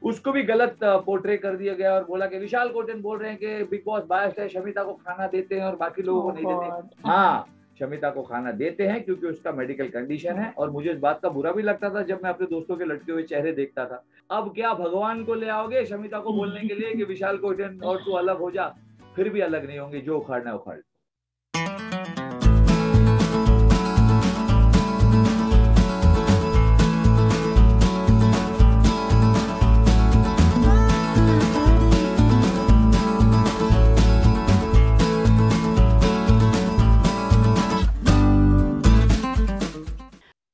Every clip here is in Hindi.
उसको भी गलत पोर्ट्रे कर दिया गया और बोला कि विशाल कोटेन बोल रहे हैं कि बिग बॉस बायस्ड है, शमिता को खाना देते हैं और बाकी लोगों को नहीं देते। हाँ, शमिता को खाना देते हैं क्योंकि उसका मेडिकल कंडीशन है, और मुझे इस बात का बुरा भी लगता था जब मैं अपने दोस्तों के लटके हुए चेहरे देखता था। अब क्या भगवान को ले आओगे शमिता को बोलने के लिए कि विशाल कोटेन और तू अलग हो जा? फिर भी अलग नहीं होंगे, जो उखाड़ना है उखाड़।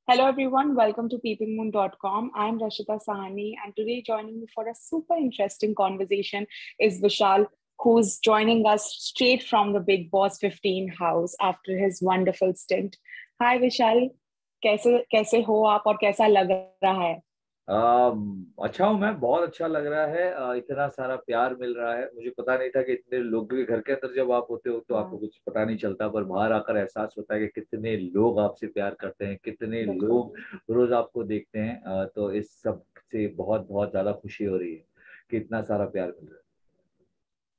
Hello everyone, welcome to peepingmoon.com. I'm Rashita Sahani, and today joining me for a super interesting conversation is Vishal, who's joining us straight from the Big Boss 15 house after his wonderful stint. Hi Vishal, कैसे हो आप और कैसा लग रहा है? अच्छा हूँ मैं, बहुत अच्छा लग रहा है। इतना सारा प्यार मिल रहा है, मुझे पता नहीं था कि इतने लोग भी। घर के अंदर जब आप होते हो तो आपको कुछ पता नहीं चलता, पर बाहर आकर एहसास होता है कि कितने लोग आपसे प्यार करते हैं, कितने लोग रोज आपको देखते हैं। तो इस सब से बहुत बहुत ज्यादा खुशी हो रही है कि इतना सारा प्यार मिल रहा है।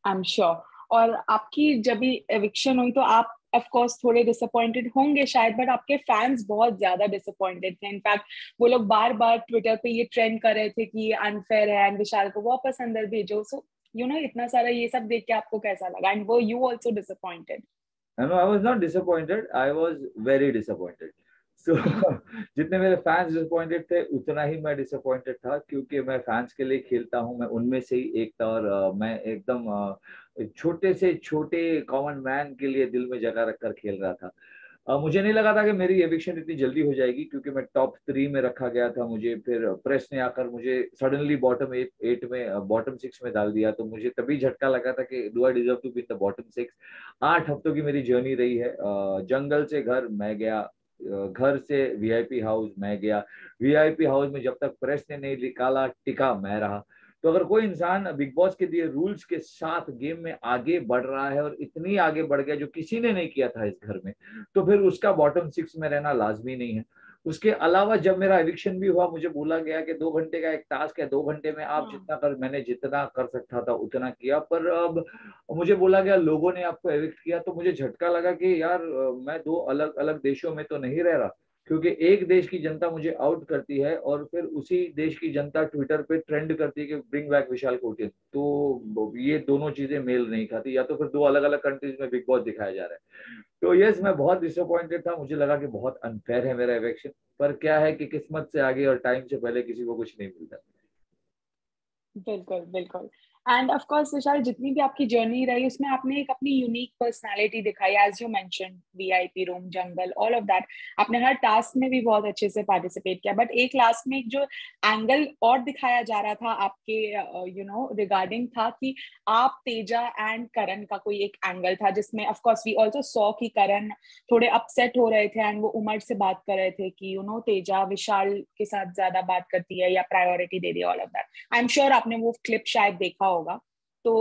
I am sure. और आपकी जब भी एविक्शन हुई तो आप ऑफ कोर्स थोड़े डिसअपॉइंटेड होंगे शायद, बट आपके फैंस बहुत ज्यादा डिसअपॉइंटेड थे। इनफैक्ट वो लोग बार बार ट्विटर पे ये ट्रेंड कर रहे थे कि ये अनफेयर है एंड विशाल को वापस अंदर भेजो। सो इतना सारा ये सब देख के आपको कैसा लगा? एंड वो you also disappointed? No, I was not disappointed. I was very disappointed. So जितने मेरे फैंस डिसअपॉइंटेड थे उतना ही मैं डिसअपॉइंटेड था, क्योंकि मैं फैंस के लिए खेलता हूँ। मैं उनमें से ही एक था, और मैं एकदम छोटे से छोटे कॉमन मैन के लिए दिल में जगह रखकर खेल रहा था। मुझे नहीं लगा था कि मेरी एविक्शन इतनी जल्दी हो जाएगी, क्योंकि मैं टॉप 3 में रखा गया था। मुझे फिर प्रेस ने आकर मुझे सडनली बॉटम 8 में, बॉटम 6 में डाल दिया। तो मुझे तभी झटका लगा था कि do I deserve to be in the bottom 6। 8 हफ्तों की मेरी जर्नी रही है। जंगल से घर मैं गया, घर से वीआईपी हाउस मैं गया, वीआईपी हाउस में जब तक प्रेस ने नहीं निकाला टिका मैं रहा। तो अगर कोई इंसान बिग बॉस के दिए रूल्स के साथ गेम में आगे बढ़ रहा है, और इतनी आगे बढ़ गया जो किसी ने नहीं किया था इस घर में, तो फिर उसका बॉटम 6 में रहना लाजमी नहीं है। उसके अलावा जब मेरा एविक्शन भी हुआ, मुझे बोला गया कि 2 घंटे का एक टास्क है, 2 घंटे में आप जितना कर, मैंने जितना कर सकता था उतना किया। पर अब मुझे बोला गया लोगों ने आपको एविक्ट किया, तो मुझे झटका लगा कि यार मैं 2 अलग अलग देशों में तो नहीं रह रहा, क्योंकि एक देश की जनता मुझे आउट करती है और फिर उसी देश की जनता ट्विटर पे ट्रेंड करती है कि ब्रिंग बैक विशाल कोटेन। तो ये दोनों चीजें मेल नहीं खाती, या तो फिर 2 अलग अलग कंट्रीज में बिग बॉस दिखाया जा रहा है। तो यस, मैं बहुत डिसअपॉइंटेड था। मुझे लगा कि बहुत अनफेयर है मेरा इलेक्शन, पर क्या है कि किस्मत से आगे और टाइम से पहले किसी को कुछ नहीं मिलता। बिल्कुल बिल्कुल। एंड ऑफ कोर्स विशाल, जितनी भी आपकी जर्नी रही उसमें आपने एक अपनी यूनिक पर्सनालिटी दिखाई, as you mention VIP room, जंगल, ऑल ऑफ दैट। आपने हर टास्क में भी बहुत अच्छे से पार्टिसिपेट किया, बट एक लास्ट में एक जो एंगल और दिखाया जा रहा था आपके रिगार्डिंग था कि आप, तेजा एंड करण का कोई एक एंगल था, जिसमें of course we also saw कि करण थोड़े अपसेट हो रहे थे एंड वो उमर से बात कर रहे थे कि तेजा विशाल के साथ ज्यादा बात करती है या प्रायोरिटी दे रही है, all of that. I am sure आपने वो क्लिप शायद देखा होगा। तो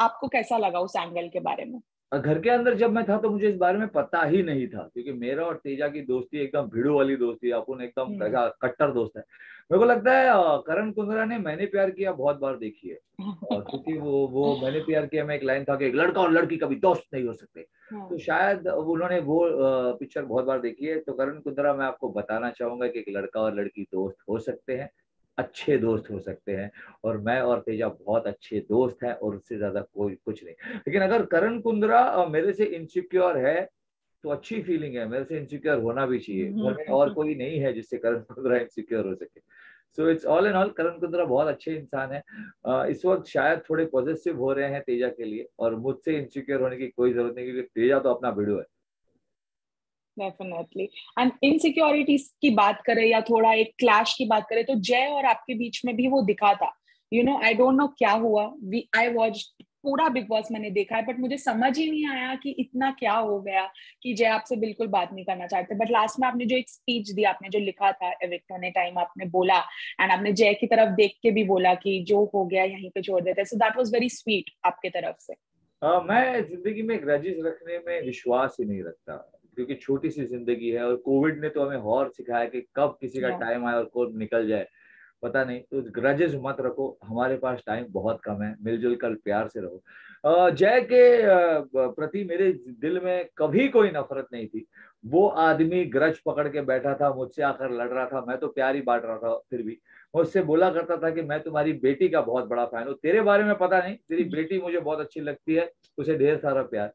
आपको कैसा लगा उस एंगल के बारे में? घर के अंदर जब मैं था तो मुझे इस बारे में पता ही नहीं था, क्योंकि मेरा और तेजा की दोस्ती एकदम भिड़ो वाली दोस्ती है, अपन एकदम कट्टर दोस्त है। मेरे को लगता है करण कुंद्रा ने मैंने प्यार किया बहुत बार देखी है। क्योंकि वो मैंने प्यार किया में एक लाइन था कि एक लड़का और लड़की कभी दोस्त नहीं हो सकते। तो शायद उन्होंने वो पिक्चर बहुत बार देखी है। तो करण कुंद्रा, मैं आपको बताना चाहूंगा कि एक लड़का और लड़की दोस्त हो सकते हैं, अच्छे दोस्त हो सकते हैं, और मैं और तेजा बहुत अच्छे दोस्त हैं, और उससे ज्यादा कोई कुछ नहीं। लेकिन अगर करण कुंद्रा मेरे से इनसिक्योर है तो अच्छी फीलिंग है, मेरे से इनसिक्योर होना भी चाहिए। घर में और कोई नहीं है जिससे करण कुंद्रा इनसिक्योर हो सके। So it's all in all, Karan Kundra बहुत अच्छे इंसान है। इस वक्त शायद थोड़े पॉजिटिव हो रहे हैं तेजा के लिए, और मुझसे इनसिक्योर होने की कोई जरूरत नहीं, क्योंकि तेजा तो अपना भिड़ो है। डेफिनेटली। एंड इनसिक्योरिटीज की बात करें या थोड़ा एक क्लैश की बात करें, तो जय और आपके बीच में भी वो दिखा था। आई डोंट नो क्या हुआ। आई वॉच पूरा बिग बॉस मैंने देखा है, बट मुझे समझ ही नहीं आया कि इतना क्या हो गया कि जय आपसे बिल्कुल बात नहीं करना चाहते। बट लास्ट में आपने जो एक स्पीच दी, आपने जो लिखा था एविक्ट होने टाइम, आपने बोला एंड आपने जय की तरफ देख के भी बोला कि जो हो गया यहीं पे छोड़ देते। So that was very sweet आपके तरफ से। मैं जिंदगी में ग्रजेस रखने में विश्वास ही नहीं रखता, क्योंकि छोटी सी जिंदगी है, और कोविड ने तो हमें और सिखाया कि कब किसी का टाइम आए और कब निकल जाए। पता नहीं, तो ग्रजेस मत रखो, हमारे पास टाइम बहुत कम है, मिलजुल कर प्यार से रहो। जय के प्रति मेरे दिल में कभी कोई नफरत नहीं थी। वो आदमी ग्रज पकड़ के बैठा था, मुझसे आकर लड़ रहा था, मैं तो प्यार ही बांट रहा था। फिर भी मैं उससे बोला करता था कि मैं तुम्हारी बेटी का बहुत बड़ा फैन हूँ, तेरे बारे में पता नहीं, तेरी बेटी मुझे बहुत अच्छी लगती है, उसे ढेर सारा प्यार।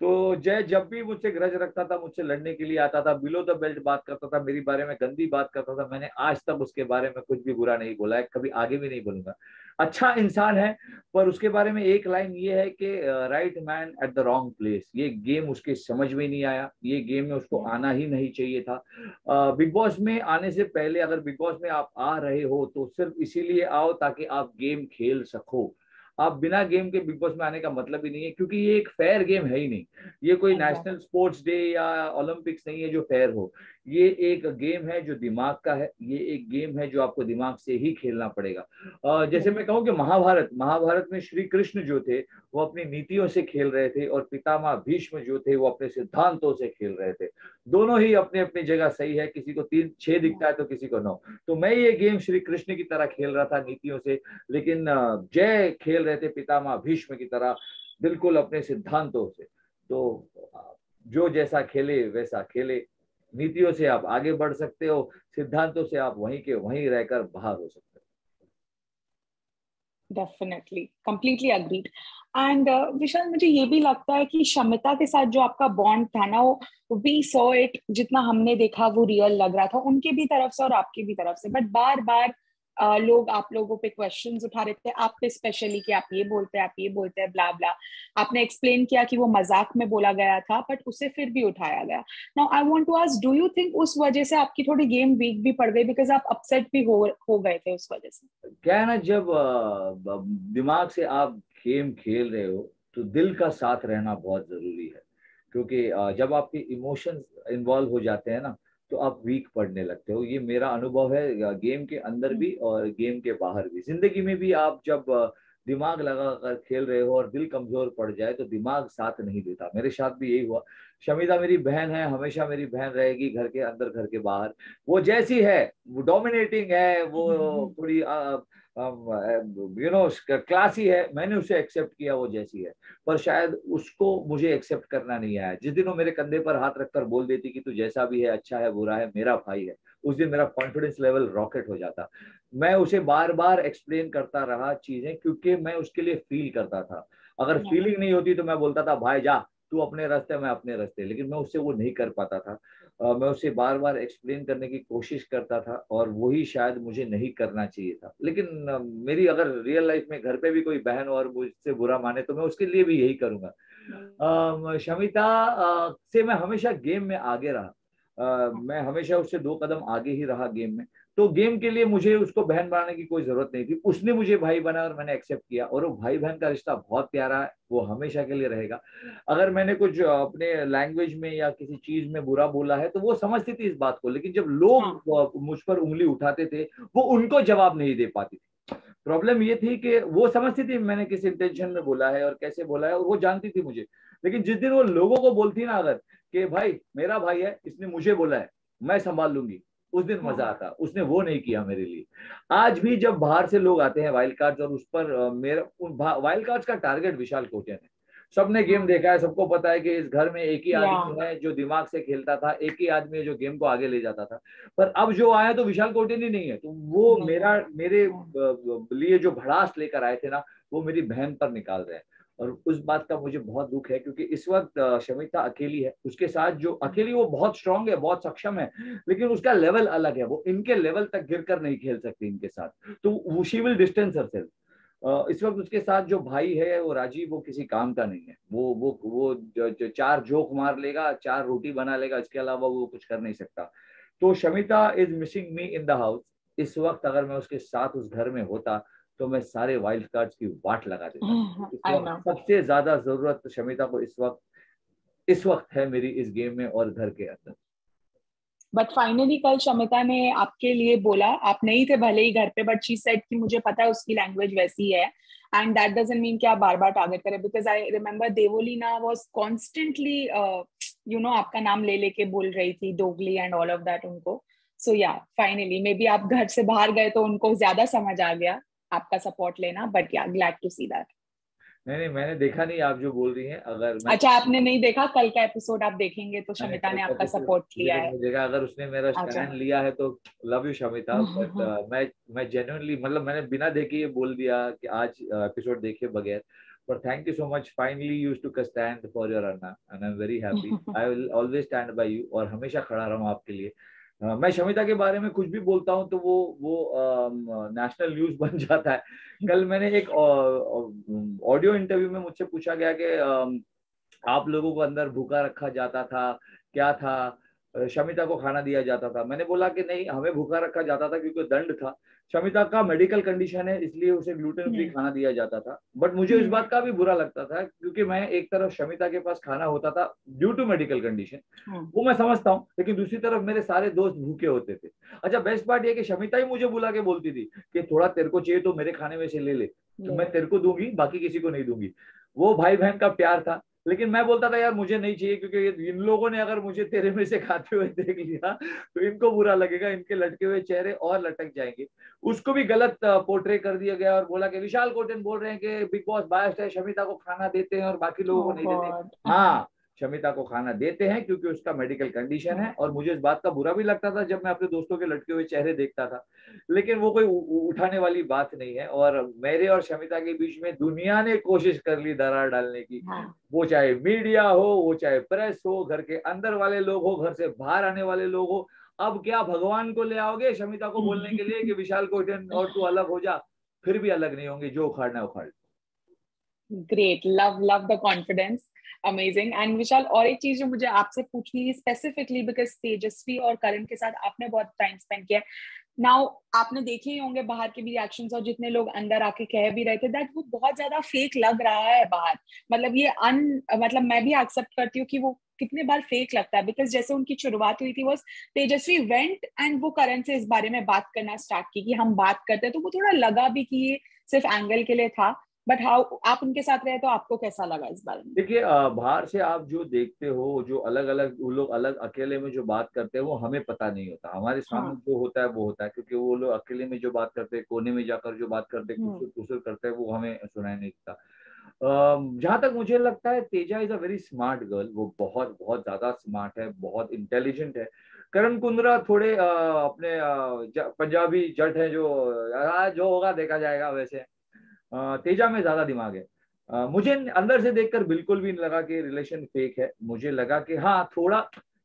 तो जय जब भी मुझसे ग्रज रखता था, मुझसे लड़ने के लिए आता था, बिलो द बेल्ट बात करता था, मेरे बारे में गंदी बात करता था, मैंने आज तक उसके बारे में कुछ भी बुरा नहीं बोला है, कभी आगे भी नहीं बोलूंगा। अच्छा इंसान है, पर उसके बारे में एक लाइन ये है कि right man at the wrong place. ये गेम उसके समझ में नहीं आया, ये गेम में उसको आना ही नहीं चाहिए था। बिग बॉस में आने से पहले, अगर बिग बॉस में आप आ रहे हो तो सिर्फ इसीलिए आओ ताकि आप गेम खेल सको। आप बिना गेम के बिग बॉस में आने का मतलब ही नहीं है, क्योंकि ये एक फेयर गेम है ही नहीं। ये कोई नेशनल स्पोर्ट्स डे या ओलंपिक्स नहीं है जो फेयर हो। ये एक गेम है जो दिमाग का है, ये एक गेम है जो आपको दिमाग से ही खेलना पड़ेगा। जैसे मैं कहूँ कि महाभारत महाभारत में श्री कृष्ण जो थे वो अपनी नीतियों से खेल रहे थे, और पितामह भीष्म जो थे वो अपने सिद्धांतों से खेल रहे थे। दोनों ही अपने अपनी जगह सही है, किसी को 3 6 दिखता है तो किसी को 9। तो मैं ये गेम श्री कृष्ण की तरह खेल रहा था नीतियों से, लेकिन जय खेल रहे थे पितामह भीष्म की तरह, बिल्कुल अपने सिद्धांतों से। तो जो जैसा खेले वैसा खेले, नीतियों से आप आगे बढ़ सकते हो, सिद्धांतों से आप वहीं के वहीं रहकर बाहर हो सकते डेफिनेटली, कंप्लीटली अग्रीड। एंड विशाल, मुझे ये भी लगता है कि शमिता के साथ जो आपका बॉन्ड था ना, वो वी सॉ इट, जितना हमने देखा वो रियल लग रहा था उनके भी तरफ से और आपके भी तरफ से। बट बार बार लोग आप लोगों पे क्वेश्चंस उठा रहे थे, आप पे स्पेशली, कि आप ये बोलते हैं, आप ये बोलते हैं, ब्ला ब्ला। आपने एक्सप्लेन किया कि वो मजाक में बोला गया था, बट उसे फिर भी उठाया गया। Now I want to ask, do you think उस वजह से आपकी थोड़ी गेम वीक भी पड़ गई, बिकॉज आप अपसेट भी हो गए थे उस वजह से? हैं। क्या है ना, जब दिमाग से आप गेम खेल रहे हो तो दिल का साथ रहना बहुत जरूरी है। क्योंकि जब आपके इमोशंस इन्वॉल्व हो जाते हैं ना, तो आप वीक पड़ने लगते हो। ये मेरा अनुभव है, गेम के अंदर भी और गेम के बाहर भी। जिंदगी में भी आप जब दिमाग लगा कर खेल रहे हो और दिल कमजोर पड़ जाए तो दिमाग साथ नहीं देता। मेरे साथ भी यही हुआ। शमिता मेरी बहन है, हमेशा मेरी बहन रहेगी, घर के अंदर घर के बाहर। वो जैसी है, वो डोमिनेटिंग है, वो थोड़ी क्लासी है, मैंने उसे एक्सेप्ट किया वो जैसी है। पर शायद उसको मुझे एक्सेप्ट करना नहीं आया। जिस दिन वो मेरे कंधे पर हाथ रखकर बोल देती कि तू जैसा भी है, अच्छा है बुरा है, मेरा भाई है, उस दिन मेरा कॉन्फिडेंस लेवल रॉकेट हो जाता। मैं उसे बार बार एक्सप्लेन करता रहा चीजें, क्योंकि मैं उसके लिए फील करता था। अगर फीलिंग नहीं होती तो मैं बोलता था भाई जा, तू अपने रास्ते मैं अपने रास्ते, लेकिन मैं उससे वो नहीं कर पाता था। मैं उसे बार बार एक्सप्लेन करने की कोशिश करता था, और वही शायद मुझे नहीं करना चाहिए था। लेकिन मेरी अगर रियल लाइफ में घर पे भी कोई बहन और मुझसे बुरा माने तो मैं उसके लिए भी यही करूंगा। शमिता से मैं हमेशा गेम में आगे रहा। मैं हमेशा उससे 2 कदम आगे ही रहा गेम में। तो गेम के लिए मुझे उसको बहन बनाने की कोई जरूरत नहीं थी, उसने मुझे भाई बनाया और मैंने एक्सेप्ट किया, और वो भाई बहन का रिश्ता बहुत प्यारा है, वो हमेशा के लिए रहेगा। अगर मैंने कुछ अपने लैंग्वेज में या किसी चीज में बुरा बोला है तो वो समझती थी इस बात को, लेकिन जब लोग मुझ पर उंगली उठाते थे वो उनको जवाब नहीं दे पाती थी। प्रॉब्लम ये थी कि वो समझती थी मैंने किस इंटेंशन में बोला है और कैसे बोला है, और वो जानती थी मुझे। लेकिन जिस दिन वो लोगों को बोलती ना अगर, कि भाई मेरा भाई है, इसने मुझे बोला है, मैं संभाल लूंगी, उस दिन मजा आता। उसने वो नहीं किया मेरे लिए। आज भी जब बाहर से लोग आते हैं वाइल्ड कार्ड्स, और उस पर मेरा वाइल्ड कार्ड्स का टारगेट विशाल कोटेन है। सबने गेम देखा है, सबको पता है कि इस घर में एक ही आदमी है जो दिमाग से खेलता था, एक ही आदमी है जो गेम को आगे ले जाता था। पर अब जो आया तो विशाल कोटेन ही नहीं है। तो वो मेरे लिए जो भड़ास लेकर आए थे ना, वो मेरी बहन पर निकाल रहे हैं। और उस बात का मुझे बहुत दुख है, क्योंकि इस वक्त शमिता अकेली है, उसके साथ जो अकेली, वो बहुत स्ट्रांग है, बहुत सक्षम है, लेकिन उसका लेवल अलग है, वो इनके लेवल तक गिरकर नहीं खेल सकती इनके साथ। तो शी विल डिस्टेंस हरसेल्फ। इस वक्त उसके साथ जो भाई है वो राजीव, वो किसी काम का नहीं है। वो जो 4 जोक मार लेगा, 4 रोटी बना लेगा, इसके अलावा वो कुछ कर नहीं सकता। तो Shamita is missing me in the house. इस वक्त अगर मैं उसके साथ उस घर में होता तो मैं सारे वाइल्ड कार्ड्स की वाट लगा देता। इस आई वक्त नो। सबसे ज्यादा जरूरत शमिता को इस वक्त है मेरी, इस गेम में और घर के अंदर। बट फाइनली कल शमिता ने आपके लिए बोला, आप नहीं थे भले ही घर पे, बट शी सेड कि मुझे पता है उसकी लैंग्वेज वैसी है, एंड दैट डजंट मीन कि आप बार बार टारगेट करें, because I remember Devoleena was constantly आपका नाम ले लेके बोल रही थी, दोगली एंड ऑल ऑफ दैट उनको। सो या फाइनली मे बी आप घर से बाहर गए तो उनको ज्यादा समझ आ गया आपका सपोर्ट लेना, बट या ग्लैड टू सी दैट। नहीं नहीं, मैंने देखा नहीं आप जो बोल रही हैं। अगर मैं, अच्छा, आपने नहीं देखा? कल का एपिसोड आप देखेंगे तो मैंने शमिता कल ने का आपका एपिसोड सपोर्ट अभी लिया तक है। नहीं देखा। अगर उसने मेरा अच्छा। स्टैंड लिया है तो लव यू शमिता, बट मैं जेन्युइनली, मतलब मैंने बिना देखे ये बोल दिया कि आज एपिसोड देखे बगैर। पर thank you so much, finally used to stand for your Anna and I am very happy. I will always stand by you, और हमेशा खड़ा रहूं आपके लिए। मैं शमिता के बारे में कुछ भी बोलता हूँ तो वो नेशनल न्यूज बन जाता है। कल मैंने एक ऑडियो इंटरव्यू में मुझसे पूछा गया कि आप लोगों को अंदर भूखा रखा जाता था, क्या था, शमिता को खाना दिया जाता था। मैंने बोला कि नहीं, हमें भूखा रखा जाता था क्योंकि दंड था। शमिता का मेडिकल कंडीशन है, इसलिए उसे ग्लूटेन फ्री खाना दिया जाता था। बट मुझे इस बात का भी बुरा लगता था, क्योंकि मैं एक तरफ शमिता के पास खाना होता था ड्यू टू मेडिकल कंडीशन, वो मैं समझता हूँ, लेकिन दूसरी तरफ मेरे सारे दोस्त भूखे होते थे। अच्छा, बेस्ट पार्ट ये कि शमिता ही मुझे बुला के बोलती थी कि थोड़ा तेरे को चाहिए तो मेरे खाने में से ले ले, तो मैं तेरे को दूंगी, बाकी किसी को नहीं दूंगी। वो भाई बहन का प्यार था। लेकिन मैं बोलता था यार मुझे नहीं चाहिए, क्योंकि इन लोगों ने अगर मुझे तेरे में से खाते हुए देख लिया तो इनको बुरा लगेगा, इनके लटके हुए चेहरे और लटक जाएंगे। उसको भी गलत पोर्ट्रे कर दिया गया और बोला कि विशाल कोटेन बोल रहे हैं कि बिग बॉस बायस्ड है, शमिता को खाना देते हैं और बाकी लोगों को ओह नहीं देते। गॉड। हाँ, शमिता को खाना देते हैं क्योंकि उसका मेडिकल कंडीशन है, और मुझे इस बात का बुरा भी लगता था जब मैं अपने दोस्तों के लटके हुए चेहरे देखता था। लेकिन वो कोई उठाने वाली बात नहीं है, और मेरे और शमिता के बीच में दुनिया ने कोशिश कर ली दरार डालने की। हाँ। वो चाहे मीडिया हो, वो चाहे प्रेस हो, घर के अंदर वाले लोग हो, घर से बाहर आने वाले लोग हो। अब क्या भगवान को ले आओगे शमिता को बोलने के लिए कि विशाल कोटेन और तू अलग हो जा? फिर भी अलग नहीं होंगे, जो उखाड़ना है उखाड़। Great, love love the confidence, amazing. And Vishal, और एक चीज जो मुझे आपसे पूछनी है स्पेसिफिकली, बिकॉज तेजस्वी और करण के साथ आपने बहुत टाइम स्पेंड किया, नाउ आपने देखे ही होंगे बाहर के भी रिएक्शंस, और जितने लोग अंदर आके कह भी रहे थे दैट वो बहुत ज्यादा फेक लग रहा है बाहर। मतलब ये मतलब मैं भी एक्सेप्ट करती हूँ कि वो कितने बार फेक लगता है, बिकॉज जैसे उनकी शुरुआत हुई थी वो तेजस्वी वेंट एंड वो करण से इस बारे में बात करना स्टार्ट की कि हम बात करते हैं, तो वो थोड़ा लगा भी कि ये सिर्फ एंगल के लिए था। बट हाउ आप उनके साथ रहे तो आपको कैसा लगा इस बारे में? देखिए, बाहर से आप जो देखते हो, जो अलग अलग वो लोग अलग अकेले में जो बात करते हैं वो हमें पता नहीं होता। हमारे सामने हाँ। जो होता है वो होता है, क्योंकि वो लोग अकेले में जो बात करते हैं, कोने में जाकर जो बात करते हैं, कुसुर कुसुर करते हैं, वो हमें सुनाई नहीं देता। जहां तक मुझे लगता है, Teja is a very smart girl. वो बहुत बहुत ज्यादा स्मार्ट है, बहुत इंटेलिजेंट है। करण कुंद्रा थोड़े अपने पंजाबी जट है, जो जो होगा देखा जाएगा। वैसे तेजा में ज्यादा दिमाग है। मुझे अंदर से देखकर बिल्कुल भी नहीं लगा कि रिलेशन फेक है। मुझे लगा कि हाँ, थोड़ा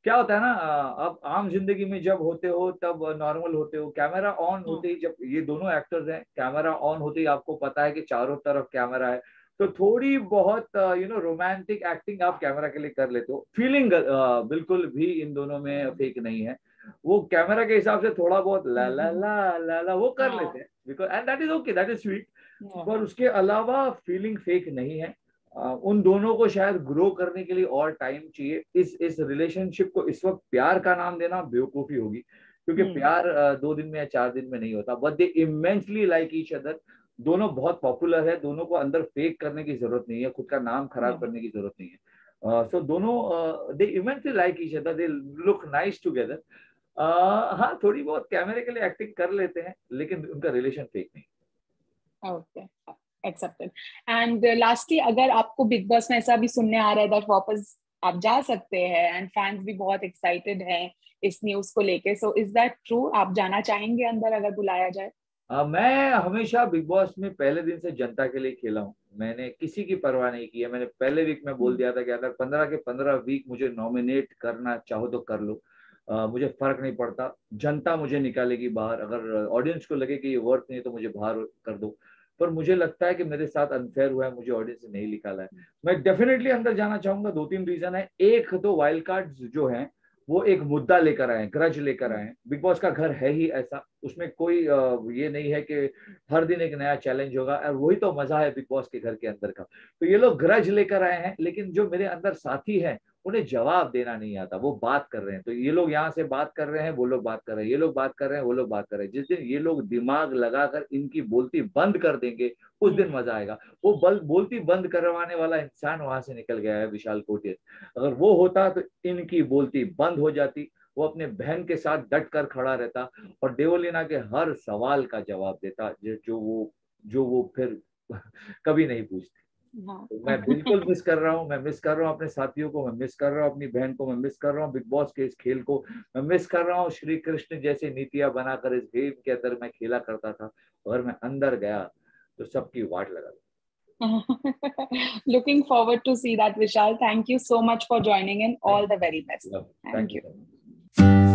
क्या होता है ना, आप आम जिंदगी में जब होते हो तब नॉर्मल होते हो, कैमरा ऑन होते ही, जब ये दोनों एक्टर्स हैं, कैमरा ऑन होते ही आपको पता है कि चारों तरफ कैमरा है, तो थोड़ी बहुत रोमांटिक एक्टिंग आप कैमरा के लिए कर लेते हो। फीलिंग बिल्कुल भी इन दोनों में फेक नहीं है। वो कैमरा के हिसाब से थोड़ा बहुत ला ला ला ला वो कर लेते हैं, because and that is okay, that is sweet. पर उसके अलावा फीलिंग फेक नहीं है। उन दोनों को शायद ग्रो करने के लिए और टाइम चाहिए। इस रिलेशनशिप को इस वक्त प्यार का नाम देना बेवकूफी होगी, क्योंकि प्यार 2 दिन में या 4 दिन में नहीं होता। But they immensely like each other. दोनों बहुत पॉपुलर है, दोनों को अंदर फेक करने की जरूरत नहीं है, खुद का नाम खराब करने की जरूरत नहीं है। सो दोनों they immensely like each other, they look nice together. हाँ, थोड़ी बहुत कैमरे के लिए एक्टिंग कर लेते हैं, लेकिन उनका रिलेशन फेक नहीं। Okay, accepted. एंड लास्टली, अगर आपको बिग बॉस में ऐसा भी सुनने आ रहा है दैट वापस आप जा सकते हैं एंड फैंस भी बहुत एक्साइटेड हैं इस न्यूज को लेके, सो इज दैट ट्रू? आप जाना चाहेंगे अंदर अगर बुलाया जाए? मैं हमेशा बिग बॉस में पहले दिन से जनता के लिए खेला हूँ। मैंने किसी की परवाह नहीं की है। मैंने पहले वीक में बोल दिया था कि अगर 15 के 15 वीक मुझे नॉमिनेट करना चाहो तो कर लो, मुझे फर्क नहीं पड़ता। जनता मुझे निकालेगी बाहर। अगर ऑडियंस को लगे कि ये वर्थ नहीं है तो मुझे बाहर कर दो। पर मुझे लगता है कि मेरे साथ अनफेयर हुआ है, मुझे ऑडियंस ने नहीं निकाला है। मैं डेफिनेटली अंदर जाना चाहूंगा। 2-3 रीजन है। एक तो वाइल्ड कार्ड जो है वो एक मुद्दा लेकर आए, ग्रज लेकर आए। बिग बॉस का घर है ही ऐसा, उसमें कोई ये नहीं है कि हर दिन एक नया चैलेंज होगा, और वही तो मजा है बिग बॉस के घर के अंदर का। तो ये लोग ग्रज लेकर आए हैं, लेकिन जो मेरे अंदर साथी हैं उन्हें जवाब देना नहीं आता। वो बात कर रहे हैं तो ये लोग यहाँ से बात कर रहे हैं, वो लोग बात कर रहे हैं, ये लोग बात कर रहे हैं, वो लोग बात कर रहे हैं। जिस दिन ये लोग दिमाग लगाकर इनकी बोलती बंद कर देंगे, उस दिन मजा आएगा। वो बोलती बंद करवाने वाला इंसान वहां से निकल गया है, विशाल कोटियन। अगर वो होता तो इनकी बोलती बंद हो जाती, वो अपने बहन के साथ डट कर खड़ा रहता और देवोलीना के हर सवाल का जवाब देता जो वो फिर कभी नहीं पूछती। तो मैं बिल्कुल मिस कर रहा हूँ, मैं मिस कर रहा हूँ अपने साथियों को, मैं मिस कर रहा हूँ अपनी बहन को, मैं मिस कर रहा हूँ बिग बॉस के इस खेल को, मैं मिस कर रहा हूँ श्री कृष्ण जैसी नीतियां बनाकर इस गेम के अंदर मैं खेला करता था। अगर मैं अंदर गया तो सबकी वाट लगा। Looking forward to see that, Vishal. Thank you so much for joining in. All the very best. Thank Thank you you. so much.